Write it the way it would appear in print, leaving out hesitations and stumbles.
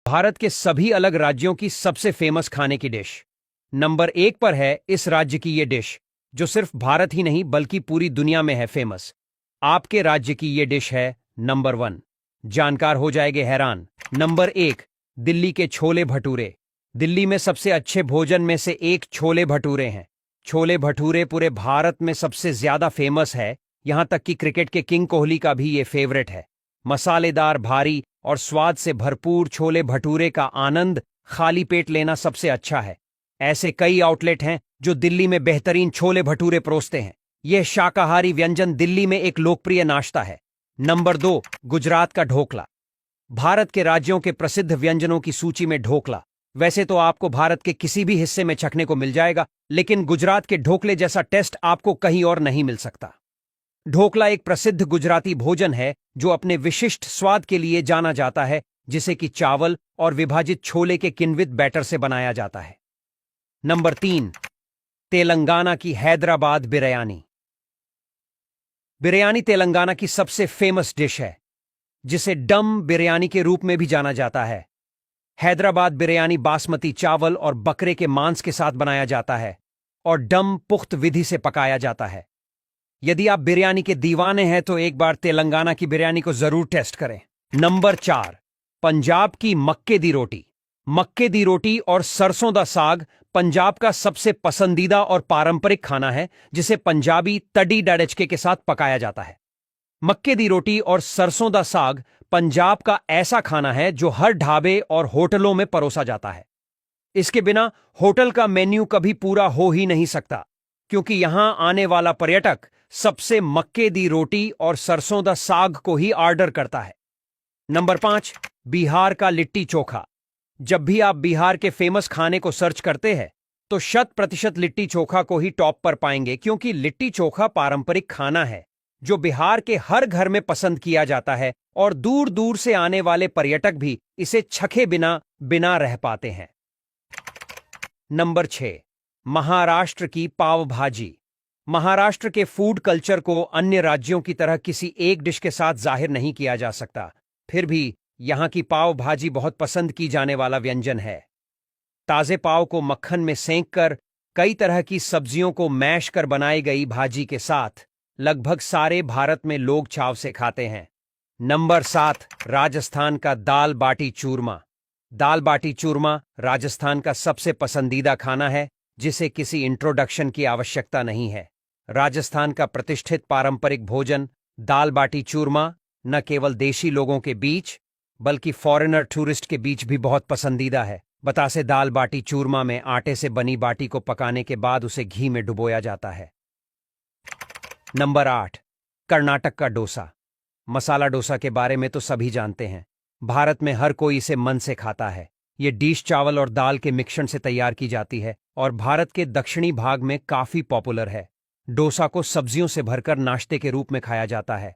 भारत के सभी अलग राज्यों की सबसे फेमस खाने की डिश। नंबर 1 पर है इस राज्य की ये डिश, जो सिर्फ भारत ही नहीं बल्कि पूरी दुनिया में है फेमस। आपके राज्य की ये डिश है नंबर 1। जानकार हो जाएंगे हैरान। नंबर 1, दिल्ली के छोले भटूरे। दिल्ली में सबसे अच्छे भोजन में से एक छोले भटूरे हैं। छोले भटूरे पूरे भारत में सबसे ज्यादा फेमस है, यहां तक कि क्रिकेट के किंग कोहली का भी ये फेवरेट है। मसालेदार, भारी और स्वाद से भरपूर छोले भटूरे का आनंद खाली पेट लेना सबसे अच्छा है। ऐसे कई आउटलेट हैं जो दिल्ली में बेहतरीन छोले भटूरे परोसते हैं। यह शाकाहारी व्यंजन दिल्ली में एक लोकप्रिय नाश्ता है। नंबर 2, गुजरात का ढोकला। भारत के राज्यों के प्रसिद्ध व्यंजनों की सूची में ढोकला। वैसे तो आपको भारत के किसी भी हिस्से में चखने को मिल जाएगा, लेकिन गुजरात के ढोकले जैसा टेस्ट आपको कहीं और नहीं मिल सकता। ढोकला एक प्रसिद्ध गुजराती भोजन है जो अपने विशिष्ट स्वाद के लिए जाना जाता है, जिसे कि चावल और विभाजित छोले के किण्वित बैटर से बनाया जाता है। नंबर 3, तेलंगाना की हैदराबाद बिरयानी। बिरयानी तेलंगाना की सबसे फेमस डिश है, जिसे डम बिरयानी के रूप में भी जाना जाता है। हैदराबाद बिरयानी बासमती चावल और बकरे के मांस के साथ बनाया जाता है और डम पुख्त विधि से पकाया जाता है। यदि आप बिरयानी के दीवाने हैं तो एक बार तेलंगाना की बिरयानी को जरूर टेस्ट करें। नंबर 4, पंजाब की मक्के दी रोटी। मक्के दी रोटी और सरसों दा साग पंजाब का सबसे पसंदीदा और पारंपरिक खाना है, जिसे पंजाबी तड़ी डड़चके के साथ पकाया जाता है। मक्के दी रोटी और सरसों दा साग पंजाब का ऐसा खाना है जो हर ढाबे और होटलों में परोसा जाता है। इसके बिना होटल का मेन्यू कभी पूरा हो ही नहीं सकता, क्योंकि यहां आने वाला पर्यटक सबसे मक्के दी रोटी और सरसों दा साग को ही ऑर्डर करता है। नंबर 5, बिहार का लिट्टी चोखा। जब भी आप बिहार के फेमस खाने को सर्च करते हैं तो 100% लिट्टी चोखा को ही टॉप पर पाएंगे, क्योंकि लिट्टी चोखा पारंपरिक खाना है जो बिहार के हर घर में पसंद किया जाता है और दूर दूर से आने वाले पर्यटक भी इसे चखे बिना बिना रह पाते हैं। नंबर 6, महाराष्ट्र की पाव भाजी। महाराष्ट्र के फूड कल्चर को अन्य राज्यों की तरह किसी एक डिश के साथ जाहिर नहीं किया जा सकता, फिर भी यहां की पाव भाजी बहुत पसंद की जाने वाला व्यंजन है। ताजे पाव को मक्खन में सेंक कर कई तरह की सब्जियों को मैश कर बनाई गई भाजी के साथ लगभग सारे भारत में लोग चाव से खाते हैं। नंबर 7, राजस्थान का दाल बाटी चूरमा। दाल बाटी चूरमा राजस्थान का सबसे पसंदीदा खाना है, जिसे किसी इंट्रोडक्शन की आवश्यकता नहीं है। राजस्थान का प्रतिष्ठित पारंपरिक भोजन दाल बाटी चूरमा न केवल देशी लोगों के बीच बल्कि फॉरेनर टूरिस्ट के बीच भी बहुत पसंदीदा है। बतासे दाल बाटी चूरमा में आटे से बनी बाटी को पकाने के बाद उसे घी में डुबोया जाता है। नंबर 8, कर्नाटक का डोसा। मसाला डोसा के बारे में तो सभी जानते हैं। भारत में हर कोई इसे मन से खाता है। ये डिश चावल और दाल के मिश्रण से तैयार की जाती है और भारत के दक्षिणी भाग में काफी पॉपुलर है। डोसा को सब्जियों से भरकर नाश्ते के रूप में खाया जाता है।